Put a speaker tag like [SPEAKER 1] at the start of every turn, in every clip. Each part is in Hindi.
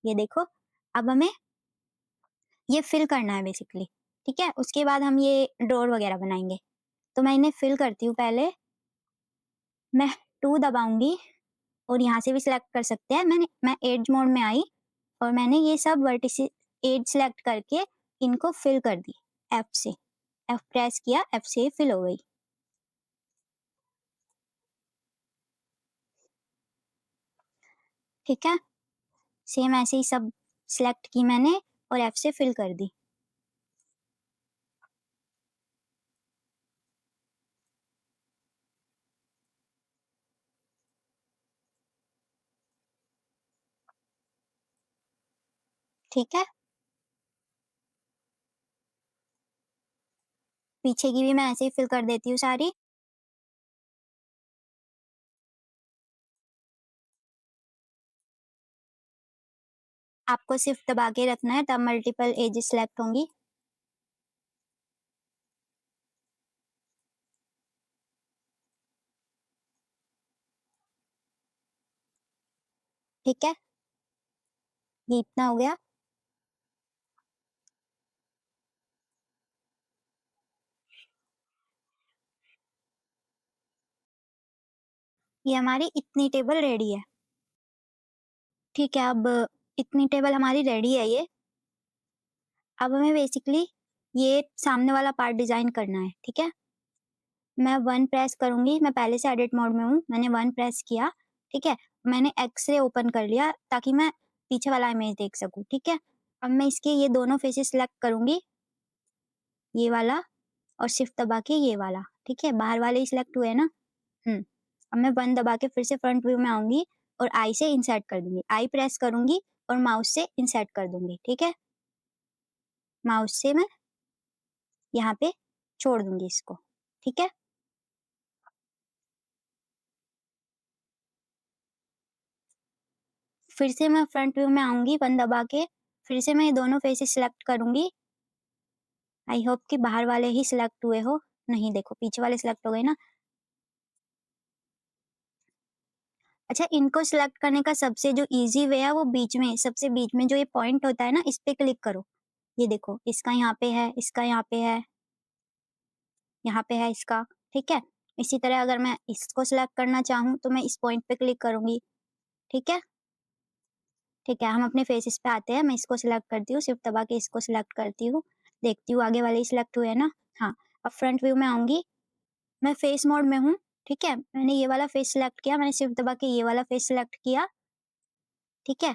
[SPEAKER 1] ये देखो, अब हमें ये फिल करना है बेसिकली, ठीक है। उसके बाद हम ये डोर वगैरह बनाएंगे। तो मैं इन्हें फिल करती हूँ पहले। मैं 2 दबाऊंगी और यहाँ से भी सिलेक्ट कर सकते हैं। मैं एज मोड में आई और मैंने ये सब वर्टिसेस एज सिलेक्ट करके इनको फिल कर दी एफ से। एफ प्रेस किया, एफ से फिल हो गई। ठीक है, सेम ऐसे ही सब सिलेक्ट की मैंने और एफ से फिल कर दी। ठीक है, पीछे की भी मैं ऐसे ही फिल कर देती हूँ सारी। आपको सिर्फ दबा के रखना है, तब मल्टीपल एजेस सिलेक्ट होंगी। ठीक है, ये इतना हो गया। ये हमारी इतनी टेबल रेडी है। ठीक है, अब इतनी टेबल हमारी रेडी है ये। अब हमें बेसिकली ये सामने वाला पार्ट डिजाइन करना है। ठीक है, मैं 1 प्रेस करूंगी। मैं पहले से एडिट मोड में हूँ, मैंने 1 प्रेस किया। ठीक है, मैंने एक्सरे ओपन कर लिया ताकि मैं पीछे वाला इमेज देख सकूं। ठीक है, अब मैं इसके ये दोनों फेसेस सिलेक्ट करूंगी, ये वाला और शिफ्ट दबा के ये वाला। ठीक है, बाहर वाले ही सिलेक्ट हुए ना। अब मैं 1 दबा के फिर से फ्रंट व्यू में आऊंगी और आई से इंसर्ट कर दूंगी। आई प्रेस करूंगी और माउस से इंसर्ट कर दूंगी। ठीक है, माउस से मैं यहाँ पे छोड़ दूंगी इसको। ठीक है, फिर से मैं फ्रंट व्यू में आऊंगी 1 दबा के, फिर से मैं ये दोनों फेसेस सिलेक्ट करूंगी। आई होप कि बाहर वाले ही सिलेक्ट हुए हो। नहीं, देखो पीछे वाले सिलेक्ट हो गए ना। अच्छा, इनको सिलेक्ट करने का सबसे जो इजी वे है वो बीच में, सबसे बीच में जो ये पॉइंट होता है ना, इस पे क्लिक करो। ये देखो, इसका यहाँ पे है, इसका यहाँ पे है, यहाँ पे है इसका। ठीक है, इसी तरह अगर मैं इसको सिलेक्ट करना चाहूँ तो मैं इस पॉइंट पे क्लिक करूंगी। ठीक है, ठीक है, हम अपने फेसेस पे आते हैं। मैं इसको सिलेक्ट करती हूँ, शिफ्ट दबा के इसको सिलेक्ट करती हूँ, देखती हूँ आगे वाले ही सिलेक्ट हुए ना। हाँ, अब फ्रंट व्यू में आऊंगी। मैं फेस मोड में हूँ। ठीक है, मैंने ये वाला फेस सिलेक्ट किया, मैंने शिफ्ट दबा के ये वाला फेस सिलेक्ट किया। ठीक है,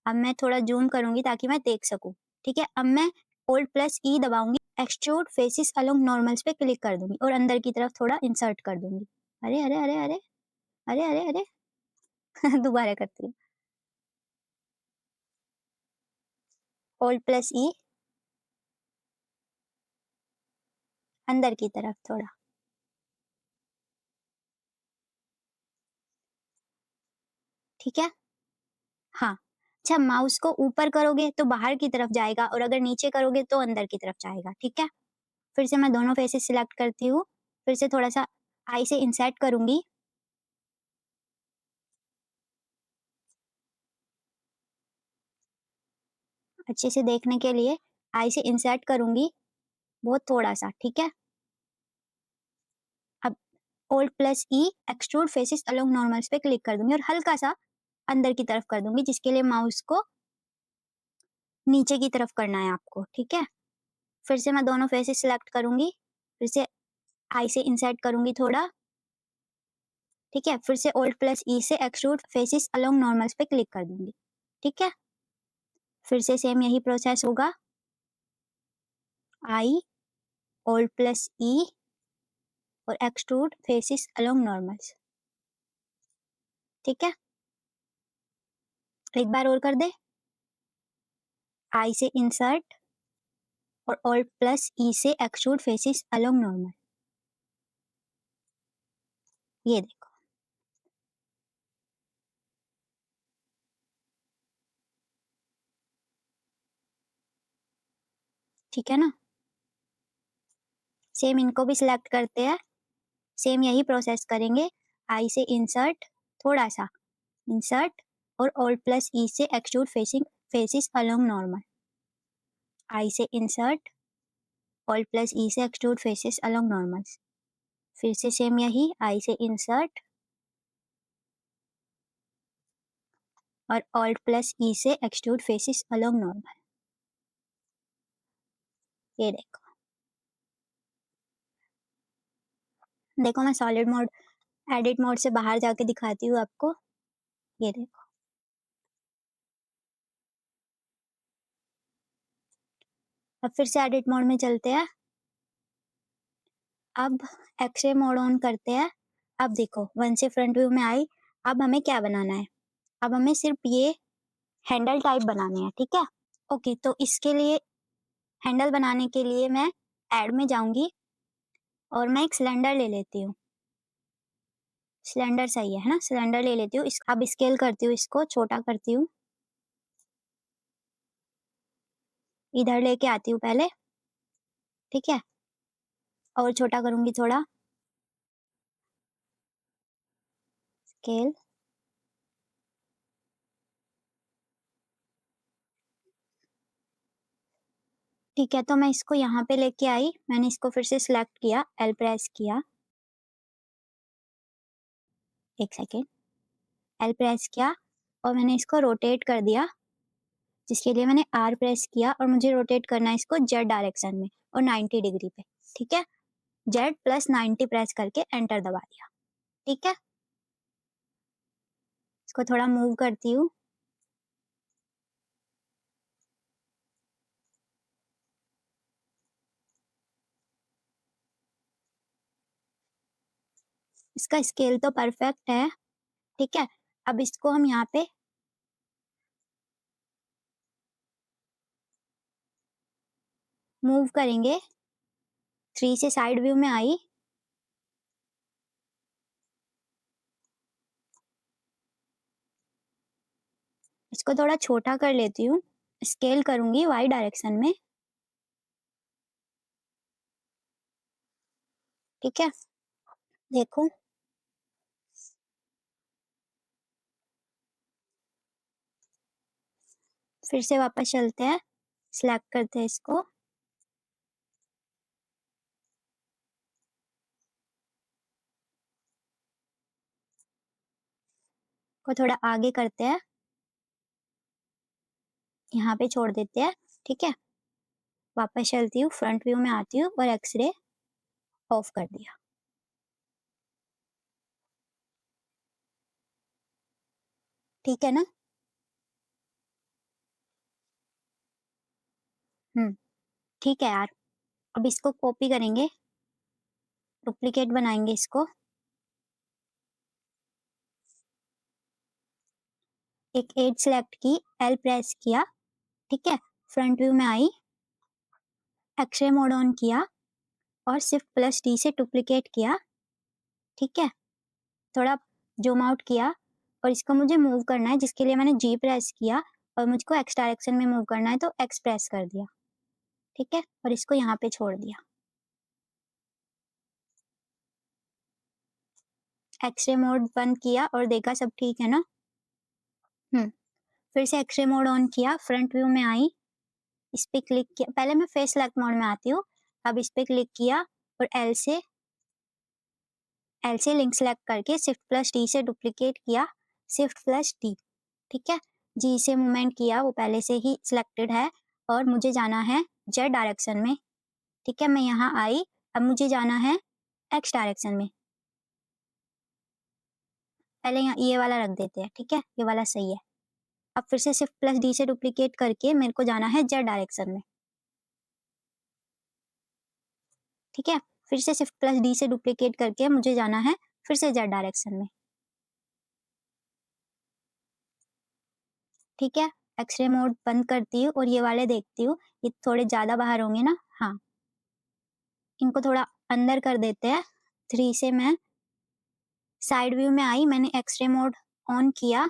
[SPEAKER 1] अब मैं थोड़ा जूम करूंगी ताकि मैं देख सकूं। ठीक है, अब मैं Alt प्लस ई दबाऊंगी, एक्सट्रूड फेसेस अलोंग नॉर्मल्स पे क्लिक कर दूंगी और अंदर की तरफ थोड़ा इंसर्ट कर दूंगी। अरे अरे अरे अरे अरे अरे अरे दोबारा करती हूँ। Alt प्लस ई, अंदर की तरफ थोड़ा। ठीक है, हाँ। अच्छा, माउस को ऊपर करोगे तो बाहर की तरफ जाएगा और अगर नीचे करोगे तो अंदर की तरफ जाएगा। ठीक है, फिर से मैं दोनों फेसेस सिलेक्ट करती हूँ, फिर से थोड़ा सा आई से इंसर्ट करूंगी। अच्छे से देखने के लिए आई से इंसर्ट करूंगी, बहुत थोड़ा सा। ठीक है, अब Alt प्लस ई, एक्सट्रूड फेसेस अलोंग नॉर्मल्स पे क्लिक कर दूंगी और हल्का सा अंदर की तरफ कर दूंगी, जिसके लिए माउस को नीचे की तरफ करना है आपको। ठीक है, फिर से मैं दोनों फेसेस सिलेक्ट करूंगी, फिर से आई से इंसर्ट करूंगी थोड़ा। ठीक है, फिर से Alt प्लस ई से एक्सट्रूड फेसेस अलोंग नॉर्मल्स पे क्लिक कर दूंगी। ठीक है, फिर से सेम यही प्रोसेस होगा। आई, Alt प्लस ई और एक्सट्रूड फेसेस अलोंग नॉर्मल्स। ठीक है, एक बार और कर दे। आई से इंसर्ट और Alt प्लस ई से एक्सट्रूड फेसेस अलोंग नॉर्मल। ये देखो, ठीक है ना। सेम इनको भी सिलेक्ट करते हैं, सेम यही प्रोसेस करेंगे। आई से इंसर्ट, थोड़ा सा इंसर्ट और Alt प्लस E से extrude facing faces along normal. I से इंसर्ट, Alt प्लस E से एक्सट्रूड फेसिस अलोंग नॉर्मल। फिर से सेम यही, आई से इंसर्ट और Alt प्लस E से एक्सट्रूड फेसिस अलोंग नॉर्मल। ये देखो, देखो मैं सॉलिड मोड एडिट मोड से बाहर जाके दिखाती हूँ आपको। ये देखो, अब फिर से एडिट मोड में चलते हैं। अब एक्सरे मोड ऑन करते हैं। अब देखो, वन से फ्रंट व्यू में आई। अब हमें क्या बनाना है? अब हमें सिर्फ ये हैंडल टाइप बनाने हैं, ठीक है? ओके, तो इसके लिए हैंडल बनाने के लिए मैं ऐड में जाऊंगी और मैं एक सिलेंडर ले लेती हूँ। सिलेंडर सही है ना? सिलेंडर ले लेती हूँ। अब स्केल करती हूँ, इसको छोटा करती हूँ, इधर लेके आती हूँ पहले, ठीक है? और छोटा करूंगी थोड़ा, स्केल। ठीक है, तो मैं इसको यहाँ पे लेके आई। मैंने इसको फिर से सिलेक्ट किया, एल प्रेस किया, एक सेकेंड, एल प्रेस किया और मैंने इसको रोटेट कर दिया, जिसके लिए मैंने आर प्रेस किया और मुझे रोटेट करना है इसको जेड डायरेक्शन में और 90 डिग्री पे, ठीक है? जेड प्लस 90 प्रेस करके एंटर दबा दिया, ठीक है? इसको थोड़ा मूव करती हूँ। इसका स्केल तो परफेक्ट है, ठीक है? अब इसको हम यहाँ पे मूव करेंगे। 3 से साइड व्यू में आई, इसको थोड़ा छोटा कर लेती हूँ, स्केल करूंगी वाई डायरेक्शन में, ठीक है? देखो, फिर से वापस चलते हैं, सिलेक्ट करते हैं इसको, को थोड़ा आगे करते हैं, यहाँ पे छोड़ देते हैं, ठीक है? वापस चलती हूँ, फ्रंट व्यू में आती हूँ और एक्सरे ऑफ कर दिया, ठीक है ना? ठीक है यार। अब इसको कॉपी करेंगे, डुप्लीकेट बनाएंगे इसको, एक एज सेलेक्ट की, एल प्रेस किया, ठीक है? फ्रंट व्यू में आई, एक्सरे मोड ऑन किया और शिफ्ट प्लस डी से डुप्लीकेट किया, ठीक है? थोड़ा जूम आउट किया और इसको मुझे मूव करना है, जिसके लिए मैंने जी प्रेस किया और मुझको एक्स डायरेक्शन में मूव करना है तो एक्स प्रेस कर दिया, ठीक है? और इसको यहाँ पे छोड़ दिया। एक्सरे मोड बंद किया और देखा सब ठीक है ना? फिर से एक्सरे मोड ऑन किया, फ्रंट व्यू में आई, इस पे क्लिक किया, पहले मैं फेस सेलेक्ट मोड में आती हूँ। अब इस पे क्लिक किया और एल से लिंक सेलेक्ट करके शिफ्ट प्लस डी से डुप्लीकेट किया, शिफ्ट प्लस डी, ठीक है? जी से मूवमेंट किया, वो पहले से ही सिलेक्टेड है और मुझे जाना है जेड डायरेक्शन में, ठीक है? मैं यहाँ आई, अब मुझे जाना है एक्स डायरेक्शन में। पहले यहाँ ये वाला रख देते हैं, ठीक है? ये वाला सही है। अब फिर से शिफ्ट प्लस डी से डुप्लीकेट करके मेरे को जाना है जेड डायरेक्शन में, ठीक है? फिर से शिफ्ट प्लस डी से डुप्लीकेट करके मुझे जाना है फिर से जेड डायरेक्शन में, ठीक है? एक्सरे मोड बंद करती हूँ और ये वाले देखती हूँ, ये थोड़े ज्यादा बाहर होंगे ना? हाँ, इनको थोड़ा अंदर कर देते हैं। 3 से मैं साइड व्यू में आई, मैंने एक्सरे मोड ऑन किया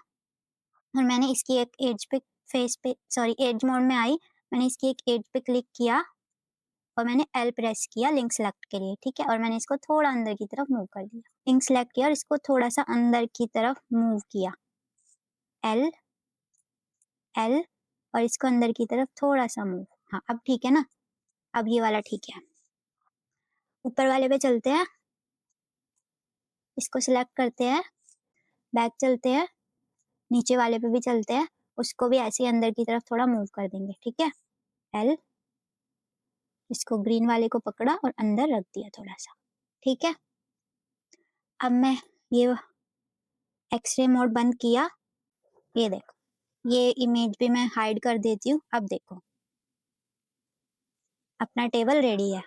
[SPEAKER 1] और मैंने इसकी एक एज पे एज मोड में आई, मैंने इसकी एक एज पे क्लिक किया और मैंने एल प्रेस किया लिंक सेलेक्ट के लिए, ठीक है? और मैंने इसको थोड़ा अंदर की तरफ मूव कर दिया, लिंक सेलेक्ट किया और इसको थोड़ा सा अंदर की तरफ मूव किया, एल, एल और इसको अंदर की तरफ थोड़ा-सा मूव। हाँ, अब ठीक है ना? अब ये वाला ठीक है। ऊपर वाले पे चलते हैं, इसको सिलेक्ट करते हैं, बैक चलते हैं, नीचे वाले पे भी चलते हैं, उसको भी ऐसे ही अंदर की तरफ थोड़ा मूव कर देंगे, ठीक है? एल, इसको ग्रीन वाले को पकड़ा और अंदर रख दिया थोड़ा-सा, ठीक है? अब मैं ये एक्स-रे मोड बंद किया, ये देखो, ये इमेज भी मैं हाइड कर देती हूँ, अब देखो, अपना टेबल रेडी है।